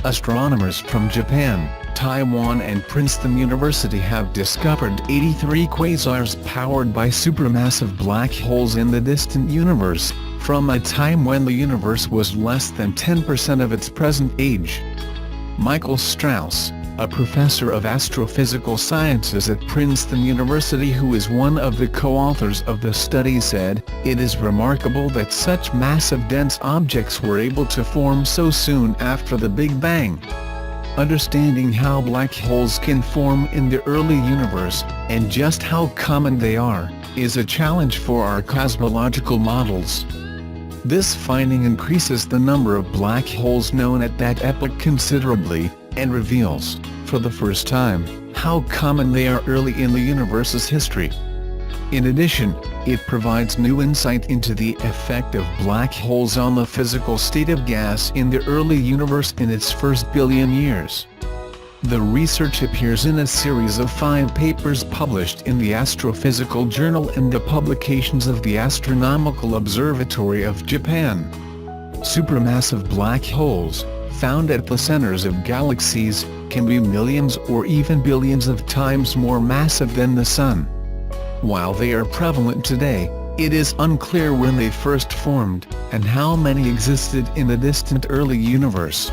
Astronomers from Japan, Taiwan and Princeton University have discovered 83 quasars powered by supermassive black holes in the distant universe, from a time when the universe was less than 10% of its present age. Michael Strauss, a professor of astrophysical sciences at Princeton University who is one of the co-authors of the study, said, "It is remarkable that such massive dense objects were able to form so soon after the Big Bang." Understanding how black holes can form in the early universe, and just how common they are, is a challenge for our cosmological models. This finding increases the number of black holes known at that epoch considerably, and reveals, for the first time, how common they are early in the universe's history. In addition, it provides new insight into the effect of black holes on the physical state of gas in the early universe in its first billion years. The research appears in a series of 5 papers published in the Astrophysical Journal and the publications of the Astronomical Observatory of Japan. Supermassive black holes, found at the centers of galaxies, can be millions or even billions of times more massive than the Sun. While they are prevalent today, it is unclear when they first formed, and how many existed in the distant early universe.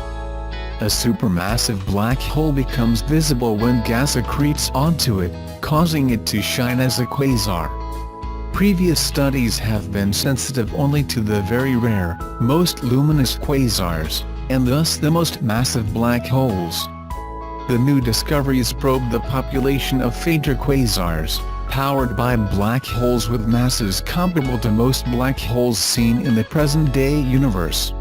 A supermassive black hole becomes visible when gas accretes onto it, causing it to shine as a quasar. Previous studies have been sensitive only to the very rare, most luminous quasars, and thus the most massive black holes. The new discoveries probe the population of fainter quasars, powered by black holes with masses comparable to most black holes seen in the present-day universe.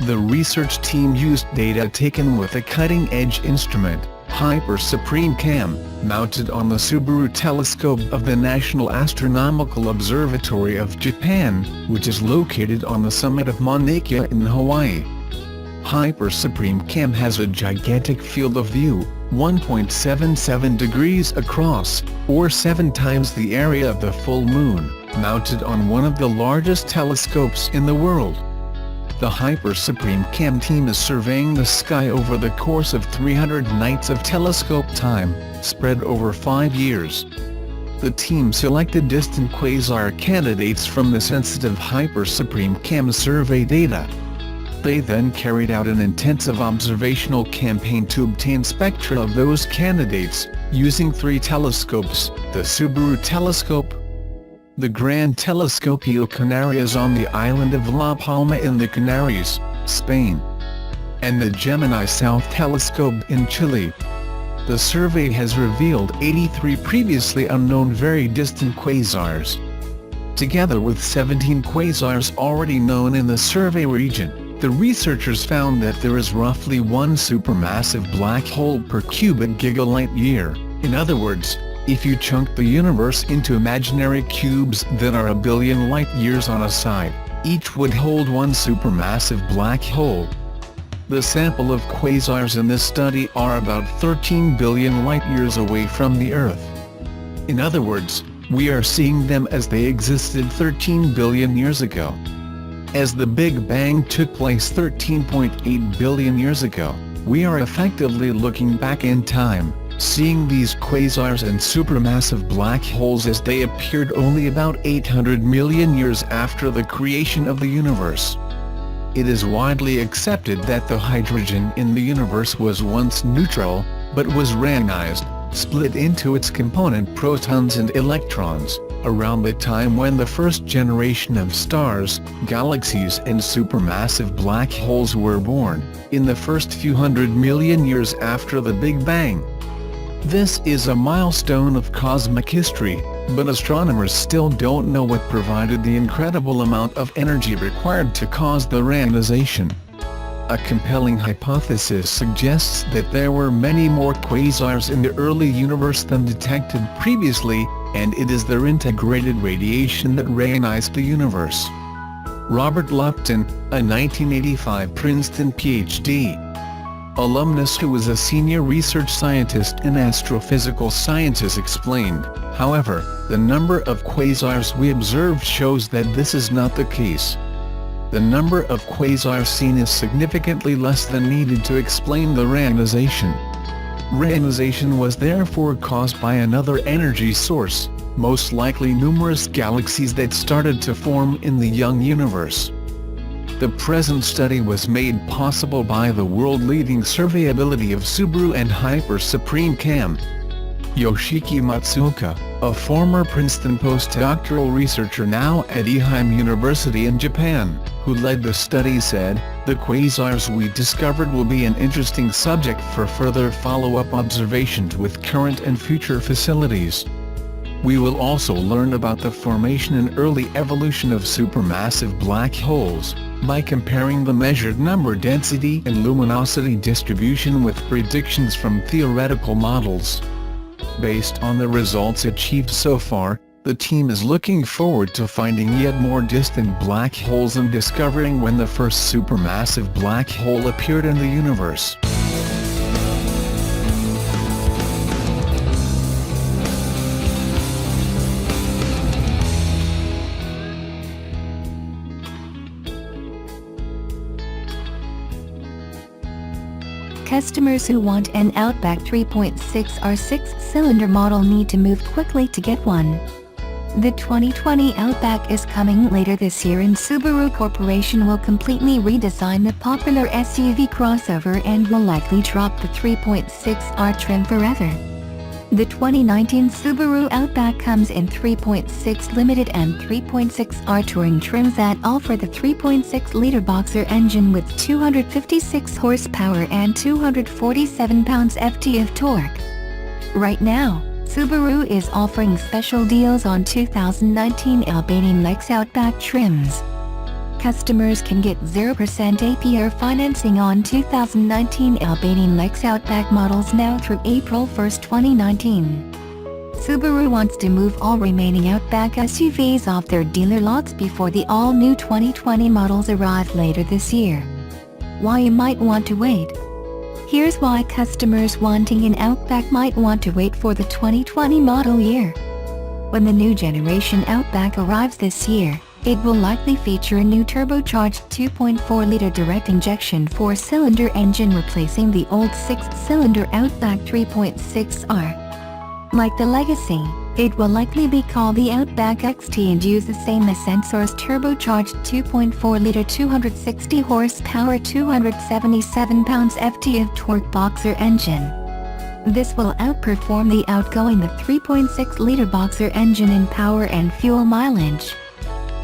The research team used data taken with a cutting-edge instrument, Hyper-SupremeCam, mounted on the Subaru Telescope of the National Astronomical Observatory of Japan, which is located on the summit of Mauna Kea in Hawaii. Hyper-SupremeCam has a gigantic field of view, 1.77 degrees across, or 7 times the area of the full moon, mounted on one of the largest telescopes in the world. The Hyper-SupremeCam team is surveying the sky over the course of 300 nights of telescope time, spread over 5 years. The team selected distant quasar candidates from the sensitive Hyper-SupremeCam survey data. They then carried out an intensive observational campaign to obtain spectra of those candidates, using 3 telescopes: the Subaru Telescope, the Gran Telescopio Canarias on the island of La Palma in the Canaries, Spain, and the Gemini South Telescope in Chile. The survey has revealed 83 previously unknown very distant quasars. Together with 17 quasars already known in the survey region, the researchers found that there is roughly 1 supermassive black hole per cubic gigalight-year. In other words, if you chunk the universe into imaginary cubes that are a billion light-years on a side, each would hold 1 supermassive black hole. The sample of quasars in this study are about 13 billion light-years away from the Earth. In other words, we are seeing them as they existed 13 billion years ago. As the Big Bang took place 13.8 billion years ago, we are effectively looking back in time, seeing these quasars and supermassive black holes as they appeared only about 800 million years after the creation of the universe. It is widely accepted that the hydrogen in the universe was once neutral, but was reionized, split into its component protons and electrons, around the time when the first generation of stars, galaxies and supermassive black holes were born, in the first few hundred million years after the Big Bang. This is a milestone of cosmic history, but astronomers still don't know what provided the incredible amount of energy required to cause the reionization. A compelling hypothesis suggests that there were many more quasars in the early universe than detected previously, and it is their integrated radiation that reionized the universe. Robert Lupton, a 1985 Princeton Ph.D. alumnus who was a senior research scientist in astrophysical sciences, explained, "However, the number of quasars we observed shows that this is not the case. the number of quasars seen is significantly less than needed to explain the reionization. Reionization was therefore caused by another energy source, most likely numerous galaxies that started to form in the young universe. The present study was made possible by the world-leading surveyability of Subaru and Hyper Supreme Cam. Yoshiki Matsuoka, a former Princeton postdoctoral researcher now at Ehime University in Japan, who led the study, said, "The quasars we discovered will be an interesting subject for further follow-up observations with current and future facilities. We will also learn about the formation and early evolution of supermassive black holes, by comparing the measured number density and luminosity distribution with predictions from theoretical models." Based on the results achieved so far, the team is looking forward to finding yet more distant black holes and discovering when the first supermassive black hole appeared in the universe. Customers who want an Outback 3.6R six-cylinder model need to move quickly to get one. The 2020 Outback is coming later this year, and Subaru Corporation will completely redesign the popular SUV crossover and will likely drop the 3.6R trim forever. The 2019 Subaru Outback comes in 3.6 Limited and 3.6R Touring trims that offer the 3.6-liter boxer engine with 256 horsepower and 247 pounds-ft of torque. Right now, Subaru is offering special deals on 2019 Albanian Lex Outback trims. Customers can get 0% APR financing on 2019 Albanian Lex Outback models now through April 1, 2019. Subaru wants to move all remaining Outback SUVs off their dealer lots before the all-new 2020 models arrive later this year. Why you might want to wait? Here's why customers wanting an Outback might want to wait for the 2020 model year. When the new generation Outback arrives this year, it will likely feature a new turbocharged 2.4-liter direct injection 4-cylinder engine replacing the old 6-cylinder Outback 3.6R. Like the Legacy, it will likely be called the Outback XT and use the same Ascensor's turbocharged 2.4-liter 260 horsepower 277 pounds-ft of torque boxer engine. This will outperform the outgoing 3.6-liter boxer engine in power and fuel mileage.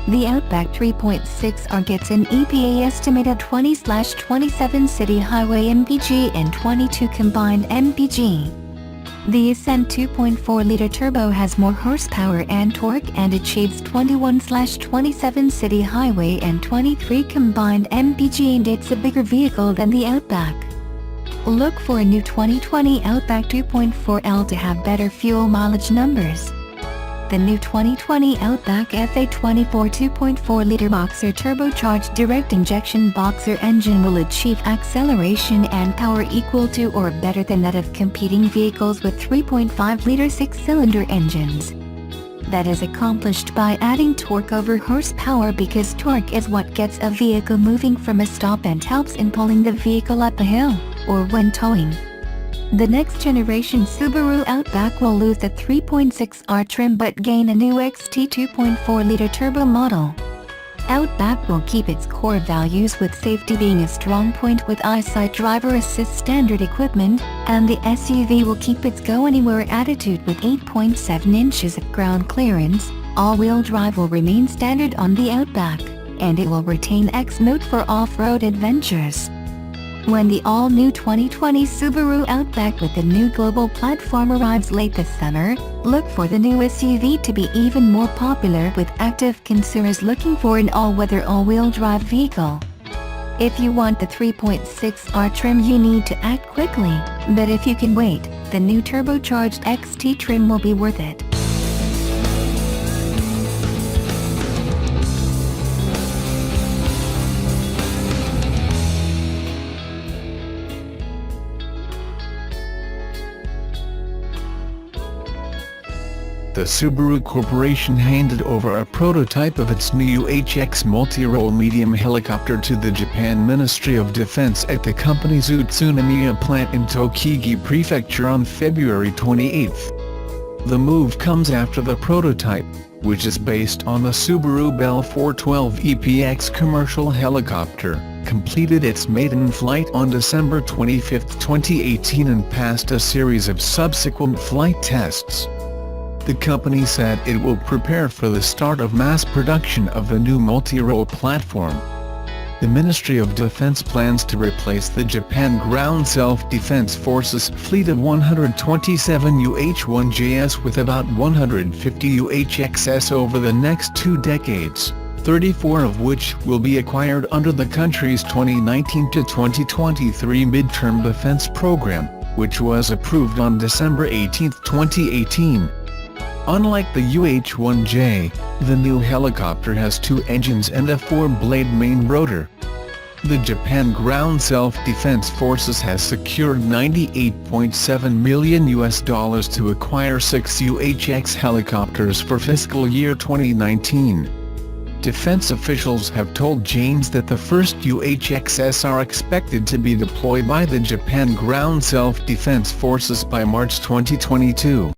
The Outback 3.6R gets an EPA estimate of 20/27 city highway mpg and 22 combined mpg. The Ascent 2.4-liter turbo has more horsepower and torque and achieves 21/27 city highway and 23 combined mpg, and it's a bigger vehicle than the Outback. Look for a new 2020 Outback 2.4L to have better fuel mileage numbers. The new 2020 Outback FA24 2.4-liter boxer turbocharged direct injection boxer engine will achieve acceleration and power equal to or better than that of competing vehicles with 3.5-liter 6-cylinder engines. That is accomplished by adding torque over horsepower, because torque is what gets a vehicle moving from a stop and helps in pulling the vehicle up a hill, or when towing. The next generation Subaru Outback will lose the 3.6R trim but gain a new XT 2.4-liter turbo model. Outback will keep its core values, with safety being a strong point with eyesight driver assist standard equipment, and the SUV will keep its go-anywhere attitude with 8.7 inches of ground clearance. All-wheel drive will remain standard on the Outback, and it will retain X mode for off-road adventures. When the all-new 2020 Subaru Outback with the new global platform arrives late this summer, look for the new SUV to be even more popular, with active consumers looking for an all-weather all-wheel drive vehicle. If you want the 3.6R trim, you need to act quickly, but if you can wait, the new turbocharged XT trim will be worth it. the Subaru Corporation handed over a prototype of its new UHX multi-role medium helicopter to the Japan Ministry of Defense at the company's Utsunomiya plant in Tochigi Prefecture on February 28. The move comes after the prototype, which is based on the Subaru Bell 412 EPX commercial helicopter, completed its maiden flight on December 25, 2018 and passed a series of subsequent flight tests. The company said it will prepare for the start of mass production of the new multi-role platform. The Ministry of Defense plans to replace the Japan Ground Self-Defense Forces fleet of 127 UH-1JS with about 150 UHXS over the next 2 decades, 34 of which will be acquired under the country's 2019 to 2023 midterm defense program, which was approved on December 18, 2018. Unlike the UH-1J, the new helicopter has 2 engines and a 4-blade main rotor. The Japan Ground Self-Defense Forces has secured $98.7 million to acquire 6 UHX helicopters for fiscal year 2019. Defense officials have told Janes that the first UHXs are expected to be deployed by the Japan Ground Self-Defense Forces by March 2022.